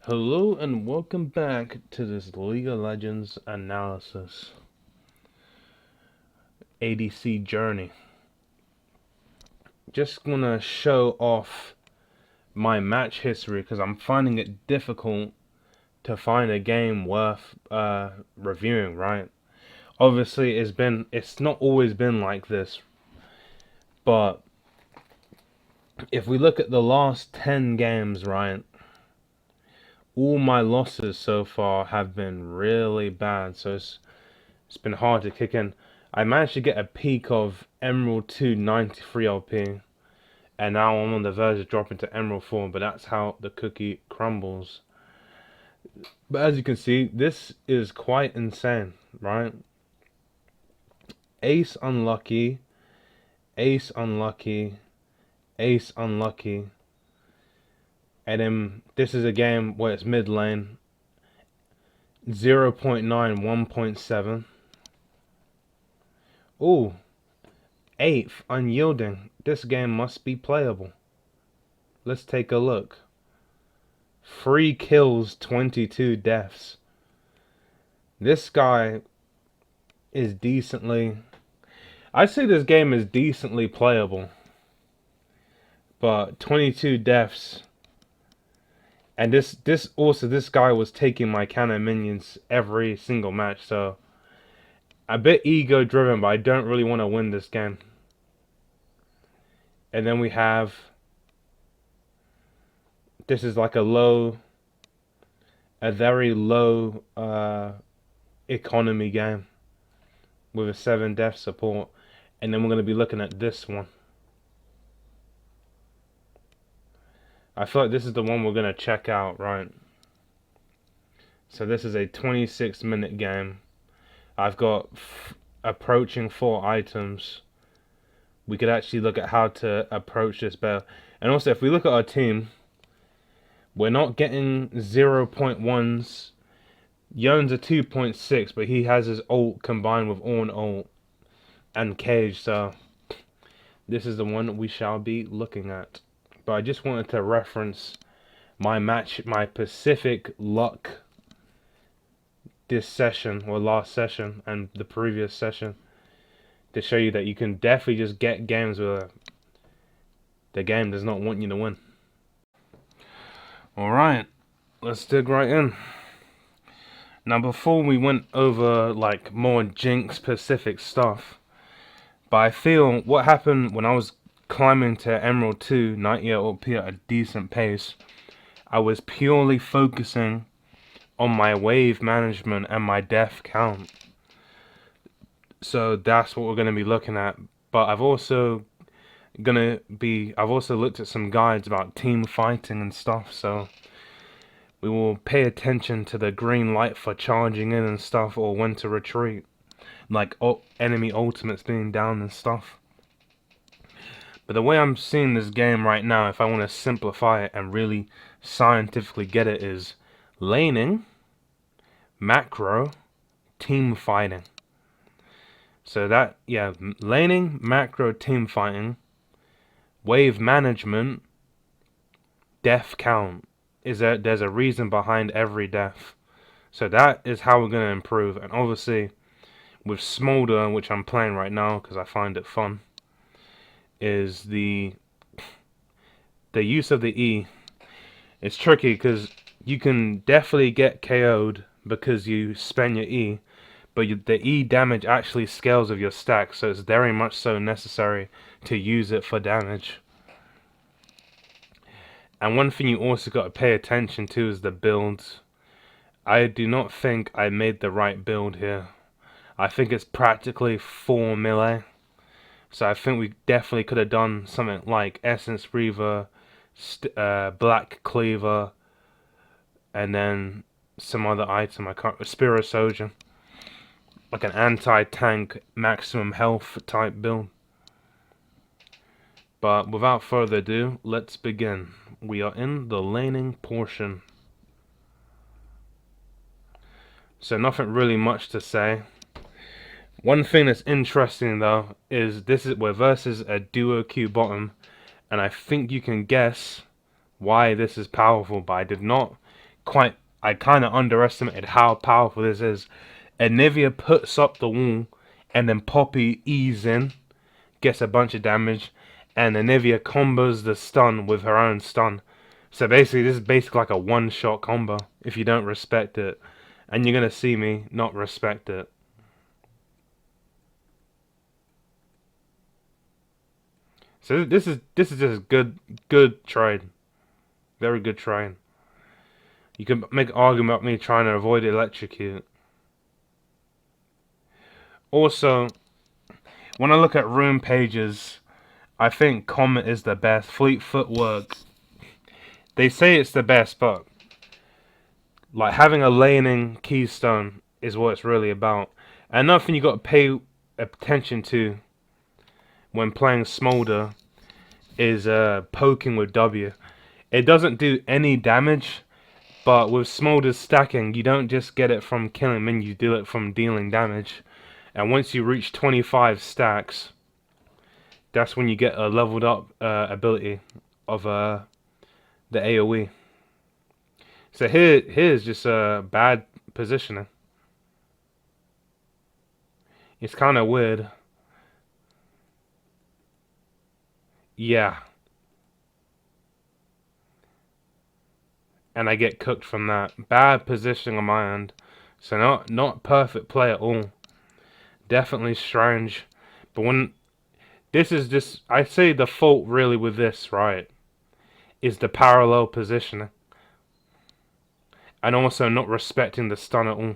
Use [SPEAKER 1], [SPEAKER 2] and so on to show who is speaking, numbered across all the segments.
[SPEAKER 1] Hello and welcome back to this League of Legends analysis ADC journey. Just gonna show off my match history because I'm finding it difficult to find a game worth reviewing, right? Obviously it's not always been like this, but if we look at the last 10 games, right? All my losses so far have been really bad, so it's been hard to kick in. I managed to get a peak of Emerald 2 93 LP, and now I'm on the verge of dropping to Emerald 4, but that's how the cookie crumbles. But as you can see, this is quite insane, right? Ace unlucky, ace unlucky, ace unlucky, and then this is a game where it's mid lane, 0.9, 1.7. Ooh, 8th, unyielding. This game must be playable. Let's take a look. 3 kills, 22 deaths. This guy is decently... I'd say this game is decently playable. But 22 deaths. And this guy was taking my cannon minions every single match, so... A bit ego driven, but I don't really want to win this game. And then we have... This is like a very low economy game with a 7 death support. And then we're going to be looking at this one. I feel like this is the one we're going to check out, right? So this is a 26-minute game. I've got approaching 4 items. We could actually look at how to approach this better. And also, if we look at our team, we're not getting 0.1s. Yone's a 2.6, but he has his ult combined with Ornn ult and Cage, so this is the one that we shall be looking at. But I just wanted to reference my Pacific luck this session, or last session, and the previous session, to show you that you can definitely just get games where the game does not want you to win. Alright, let's dig right in. Now before we went over like more Jinx Pacific stuff, but I feel what happened when I was climbing to Emerald 2 98 LP at a decent pace, I was purely focusing on my wave management and my death count. So that's what we're going to be looking at. But I've also looked at some guides about team fighting and stuff, so we will pay attention to the green light for charging in and stuff, or when to retreat, like enemy ultimates being down and stuff. But the way I'm seeing this game right now, if I want to simplify it and really scientifically get it, is laning, macro, team fighting. So that, yeah, laning, macro, team fighting, wave management, death count. There's a reason behind every death. So that is how we're going to improve. And obviously, with Smolder, which I'm playing right now because I find it fun, is the use of the E. It's tricky because you can definitely get KO'd because you spend your E, but the E damage actually scales with your stack, so it's very much so necessary to use it for damage. And one thing you also got to pay attention to is the builds. I do not think I made the right build here. I think it's practically 4 melee. So I think we definitely could have done something like Essence Reaver, Black Cleaver, and then some other item, Spirit Soldier. Like an anti-tank, maximum health type build. But without further ado, let's begin. We are in the laning portion. So nothing really much to say. One thing that's interesting though is we're versus a duo queue bottom, and I think you can guess why this is powerful, but I did not I kind of underestimated how powerful this is. Anivia puts up the wall, and then Poppy eases in, gets a bunch of damage, and Anivia combos the stun with her own stun. So basically, this is basically like a one-shot combo if you don't respect it. And you're gonna see me not respect it. So this is just good trade. Very good trade. You can make an argument about me trying to avoid electrocute. Also, when I look at rune pages, I think Comet is the best. Fleet Footwork, they say it's the best, but like having a laning keystone is what it's really about. And another thing you got to pay attention to when playing Smolder is poking with W. It doesn't do any damage, but with Smolder's stacking, you don't just get it from killing men, you do it from dealing damage. And once you reach 25 stacks, that's when you get a leveled up ability of the AoE. So here's just a bad positioning. It's kind of weird. Yeah. And I get cooked from that. Bad positioning on my end. So not perfect play at all. Definitely strange. But when this is just, I say the fault really with this, right, is the parallel positioning. And also not respecting the stun at all.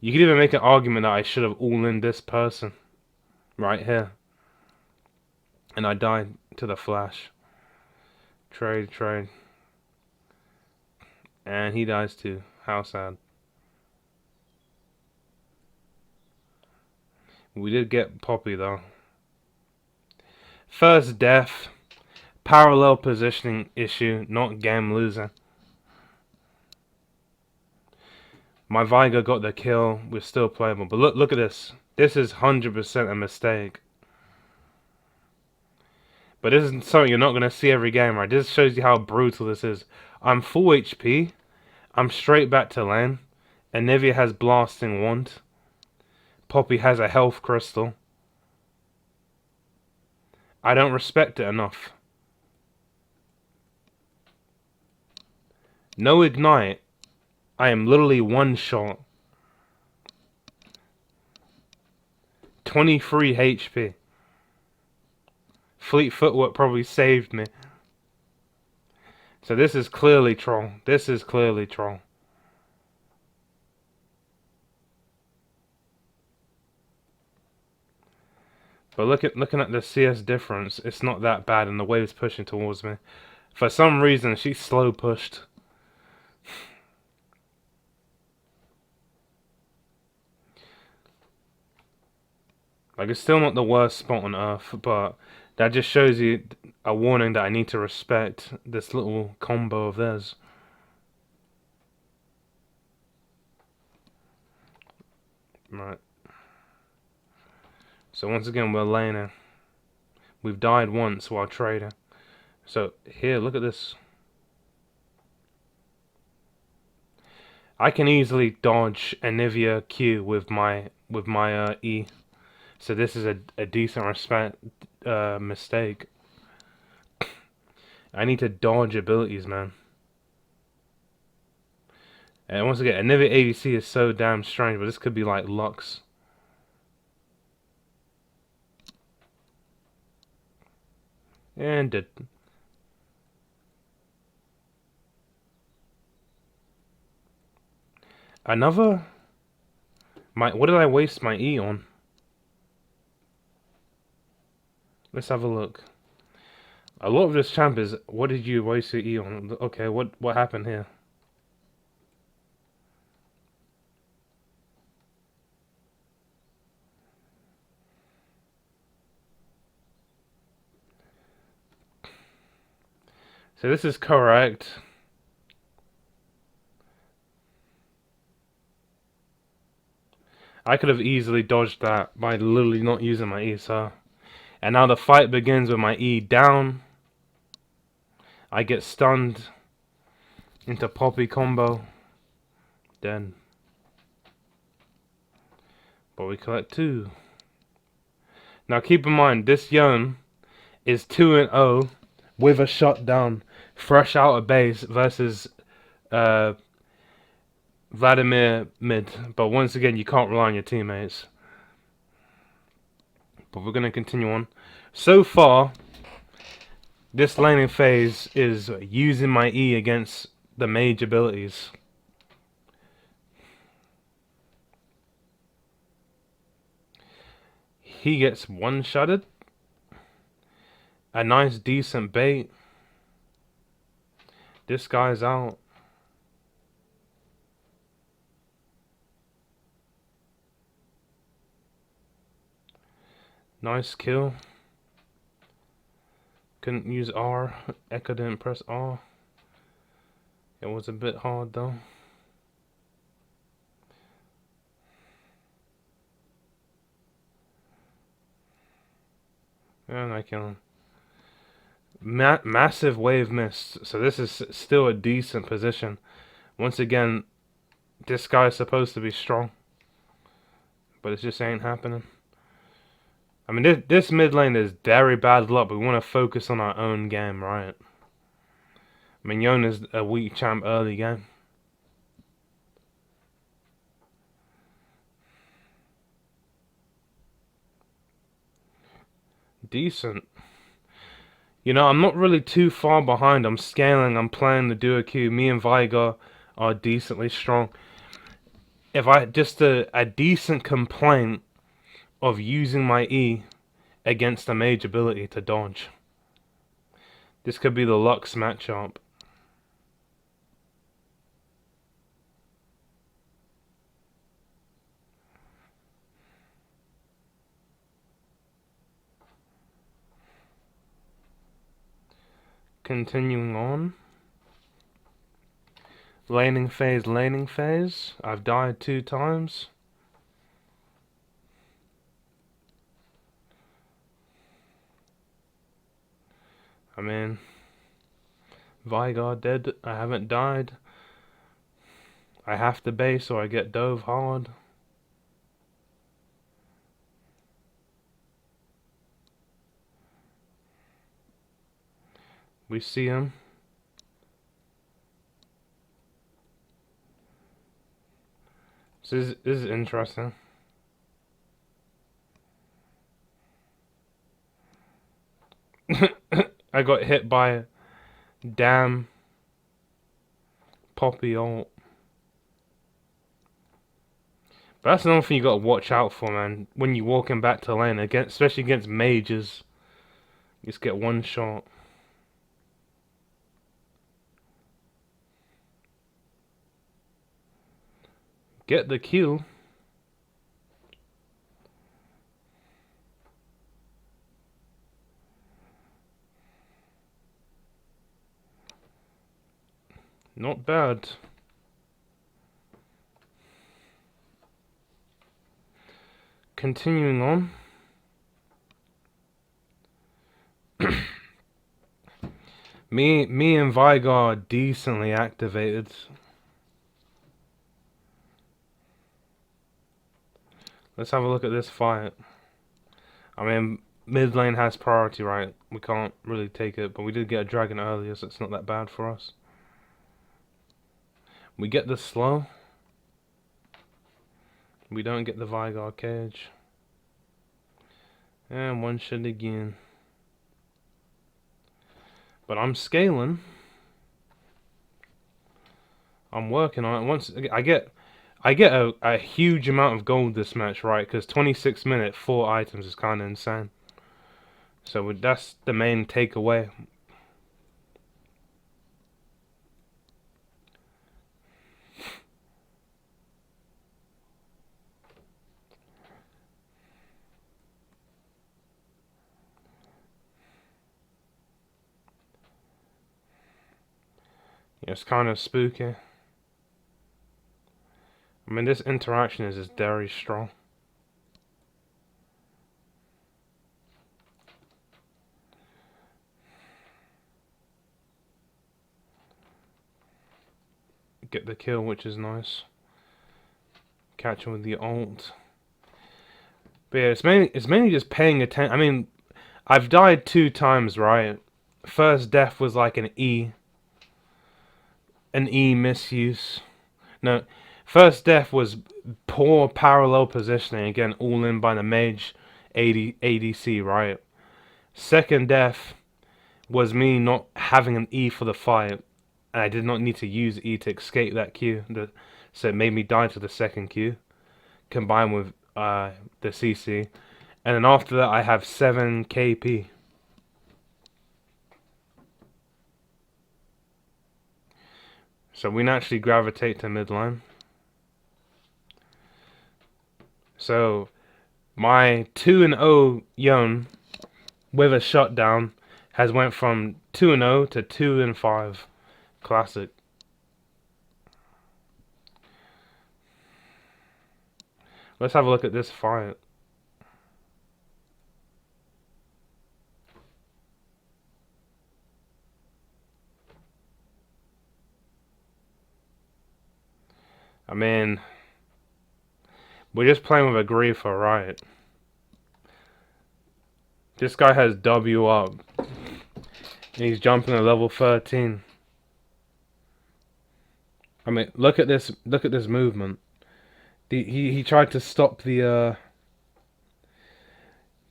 [SPEAKER 1] You could even make an argument that I should have all-in this person. Right here. And I died to the flash. Trade. And he dies too. How sad. We did get Poppy though. First death. Parallel positioning issue, not game losing. My Viger got the kill. We're still playable. But look at this. This is 100% a mistake. But this is something you're not going to see every game, right? This shows you how brutal this is. I'm full HP. I'm straight back to lane. Anivia has Blasting Wand. Poppy has a health crystal. I don't respect it enough. No ignite. I am literally one shot. 23 HP. Fleet Footwork probably saved me. So this is clearly troll. This is clearly troll. But looking at the CS difference, it's not that bad, and the wave's pushing towards me. For some reason, she's slow pushed. Like, it's still not the worst spot on Earth, but that just shows you a warning that I need to respect this little combo of theirs. Right. So once again, we're laning. We've died once while trading. So here, look at this. I can easily dodge Anivia Q with my E. So this is a decent mistake. I need to dodge abilities, man. And once again, Anivia ADC is so damn strange, but this could be like Lux. And it. Another? What did I waste my E on? Let's have a look. A lot of this champ is, what did you waste your E on? Okay, what happened here? So this is correct. I could have easily dodged that by literally not using my E, so. And now the fight begins with my E down. I get stunned into Poppy combo. Then. But we collect 2. Now keep in mind, this Yone is 2-0 with a shutdown, fresh out of base versus Vladimir mid. But once again, you can't rely on your teammates. But we're going to continue on. So far, this laning phase is using my E against the mage abilities. He gets one-shotted. A nice decent bait. This guy's out. Nice kill. Couldn't use R. Echo didn't press R. It was a bit hard though. And I kill him. Massive wave missed. So this is still a decent position. Once again, this guy's supposed to be strong. But it just ain't happening. I mean, this mid lane is very bad luck, but we want to focus on our own game, right? I mean, Yone is a weak champ early game. Decent. You know, I'm not really too far behind. I'm scaling, I'm playing the duo queue. Me and Veigar are decently strong. If I just a decent complaint of using my E against a mage ability to dodge. This could be the Lux matchup. Continuing on. Laning phase. I've died 2 times. I mean, Veigar dead. I haven't died. I have to base or I get dove hard. We see him. So this is interesting. I got hit by a damn Poppy ult. But that's another thing you gotta watch out for, man. When you're walking back to lane, especially against mages, you just get one shot. Get the kill. Not bad. Continuing on. Me and Veigar are decently activated. Let's have a look at this fight. I mean, mid lane has priority, right? We can't really take it, but we did get a dragon earlier, so it's not that bad for us. We get the slow. We don't get the Veigar cage. And one shot again. But I'm scaling. I'm working on it. Once I get a huge amount of gold this match, right? Because 26 minutes, 4 items is kind of insane. So that's the main takeaway. It's kind of spooky. I mean, this interaction is just very strong. get the kill, which is nice. Catch him with the ult. But yeah, it's mainly just paying attention. I mean, I've died 2 times, right? First death was like an E misuse. No, first death was poor parallel positioning. Again, all in by the mage ADC, right? Second death was me not having an E for the fight. And I did not need to use E to escape that Q. So it made me die to the second Q. Combined with the CC. And then after that I have 7 KP. So we naturally gravitate to midline. So my 2-0 Yone with a shutdown has went from 2-0 to 2-5. Classic. Let's have a look at this fight. I mean, we're just playing with a Griefer, right? This guy has W up. And he's jumping to level 13. I mean, look at this movement. He tried to stop the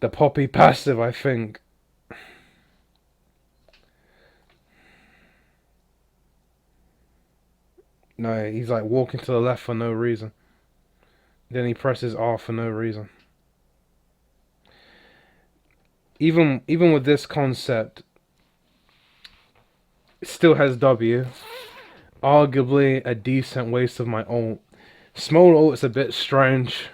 [SPEAKER 1] Poppy passive, I think. No, he's like walking to the left for no reason. Then he presses R for no reason. Even with this concept, it still has W. Arguably a decent waste of my ult. Small ult's a bit strange.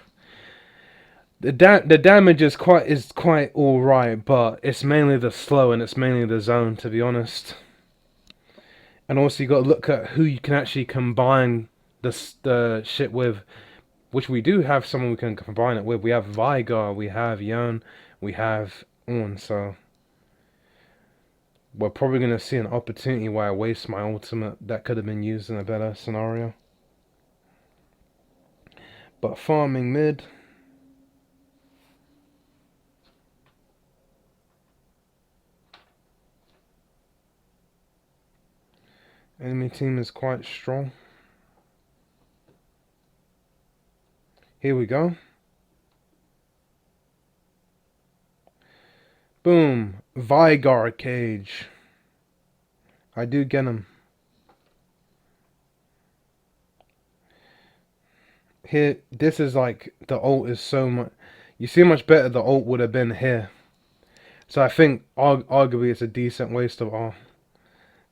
[SPEAKER 1] The damage is quite alright, but it's mainly the slow and it's mainly the zone, to be honest. And also you got to look at who you can actually combine the shit with, which we do have someone we can combine it with. We have Veigar, we have Yone, we have Ornn, so we're probably going to see an opportunity where I waste my ultimate that could have been used in a better scenario. But farming mid. Enemy team is quite strong. Here we go. Boom. Veigar cage. I do get him. Here, this is like, the ult is so much... You see how much better the ult would have been here. So I think, arguably, it's a decent waste of R.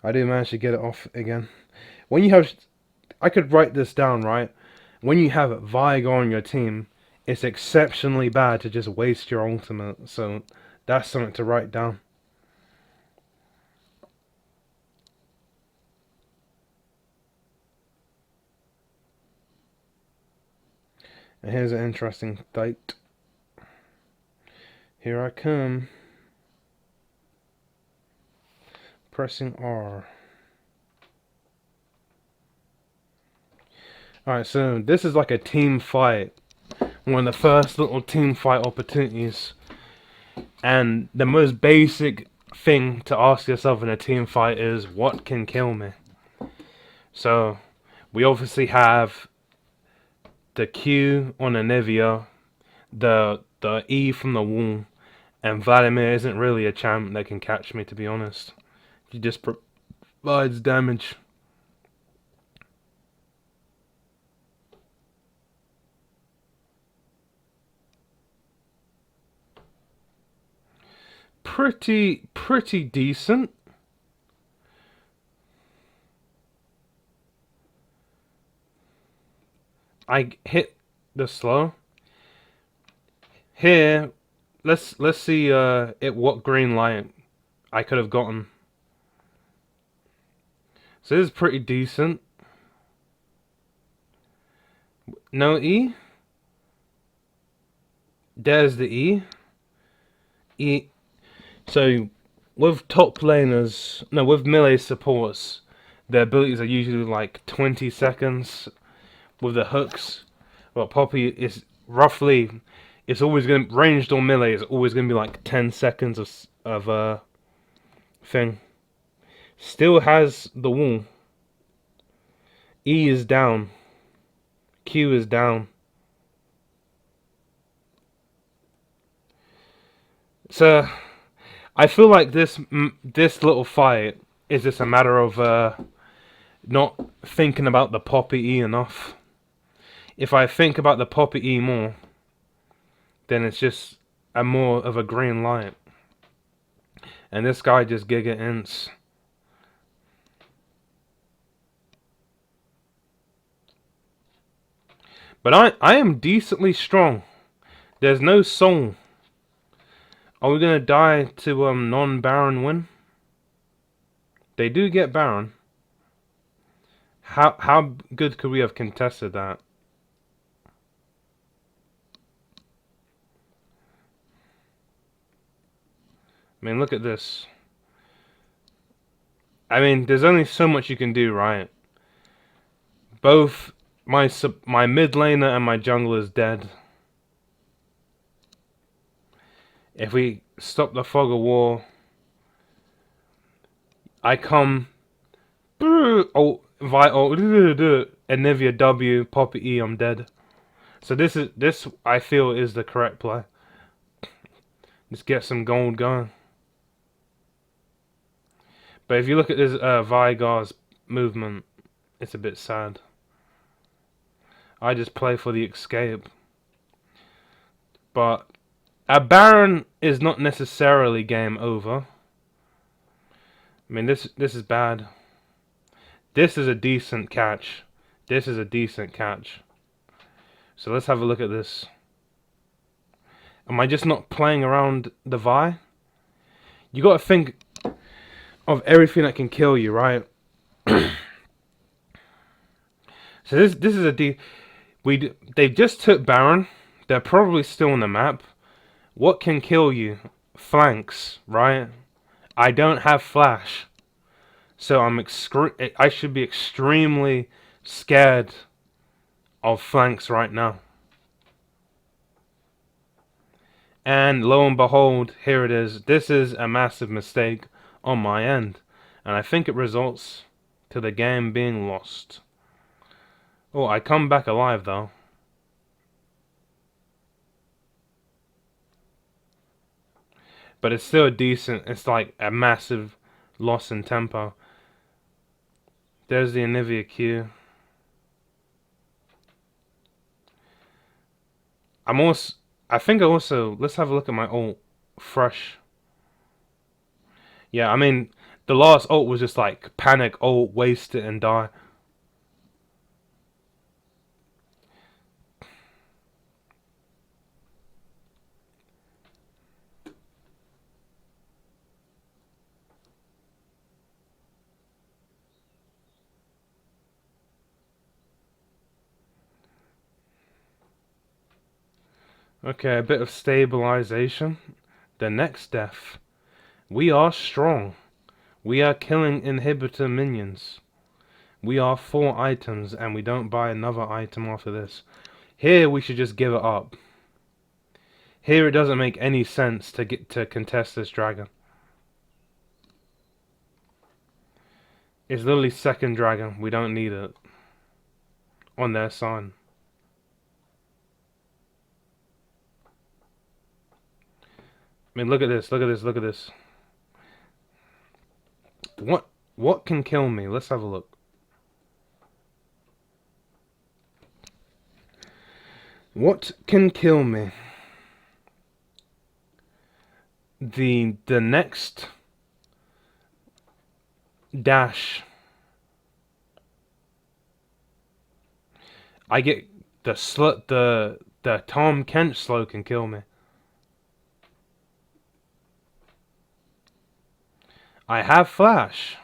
[SPEAKER 1] I do manage to get it off again. When you have... I could write this down, right? When you have Veigar on your team, it's exceptionally bad to just waste your ultimate. So that's something to write down. And here's an interesting fight. Here I come. Pressing R. Alright, so this is like a team fight. One of the first little team fight opportunities. And the most basic thing to ask yourself in a team fight is, what can kill me? So, we obviously have the Q on Anivia, the E from the wall, and Vladimir isn't really a champ that can catch me, to be honest. He just provides damage. Pretty decent. I hit the slow. Here, let's see what green light I could have gotten. So this is pretty decent. No E. There's the E. So with top laners, no, with melee supports, their abilities are usually like 20 seconds with the hooks. Well, Poppy is roughly, it's always going to, ranged or melee is always going to be like 10 seconds of thing. Still has the wall. E is down. Q is down. So, I feel like this little fight is just a matter of not thinking about the Poppy E enough. If I think about the Poppy E more, then it's just a more of a green light. And this guy just giga ints. But I am decently strong. There's no soul. Are we gonna die to non-Baron win? They do get Baron. How good could we have contested that? I mean, look at this. I mean, there's only so much you can do, right? Both my mid laner and my jungler is dead. If we stop the fog of war, I come. Oh, Anivia W, Poppy E, I'm dead. So this I feel is the correct play. Let's get some gold going. But if you look at this Vigar's movement, it's a bit sad. I just play for the escape. But a Baron is not necessarily game over. I mean, this is bad. This is a decent catch. This is a decent catch. So let's have a look at this. Am I just not playing around the Vi? You gotta think of everything that can kill you, right? So this is they just took Baron. They're probably still on the map. What can kill you? Flanks, right? I don't have flash. So I should be extremely scared of flanks right now. And lo and behold, here it is. This is a massive mistake on my end. And I think it results to the game being lost. Oh, I come back alive though. But it's still decent. It's like a massive loss in tempo. There's the Anivia Q. I think let's have a look at my ult. Fresh. Yeah, I mean, the last ult was just like panic ult, waste it and die. Okay, a bit of stabilization. The next death. We are strong. We are killing inhibitor minions. We are 4 items and we don't buy another item after this. Here we should just give it up. Here it doesn't make any sense to contest this dragon. It's literally second dragon. We don't need it. On their side. I mean, look at this, look at this, look at this. What can kill me? Let's have a look. What can kill me? The next dash. I get the Tahm Kench slow can kill me. I have flash.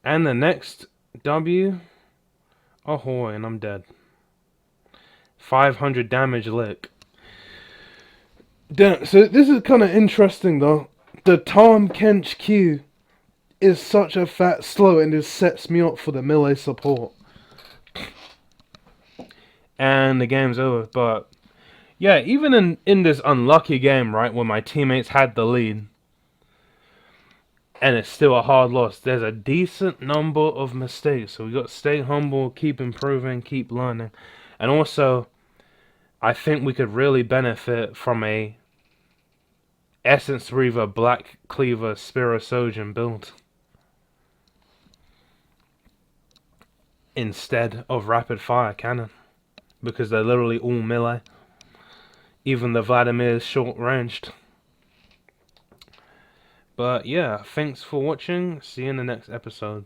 [SPEAKER 1] And the next W. Ahoy, and I'm dead. 500 damage lick. Damn, so this is kind of interesting though. The Tahm Kench Q is such a fat slow and it sets me up for the melee support. And the game's over. But yeah, even in this unlucky game, right, when my teammates had the lead, and it's still a hard loss, there's a decent number of mistakes. So we got to stay humble, keep improving, keep learning. And also, I think we could really benefit from a Essence Reaver Black Cleaver Spirosogen build instead of Rapid Fire Cannon, because they're literally all melee. Even the Vladimir is short ranged. But yeah, thanks for watching. See you in the next episode.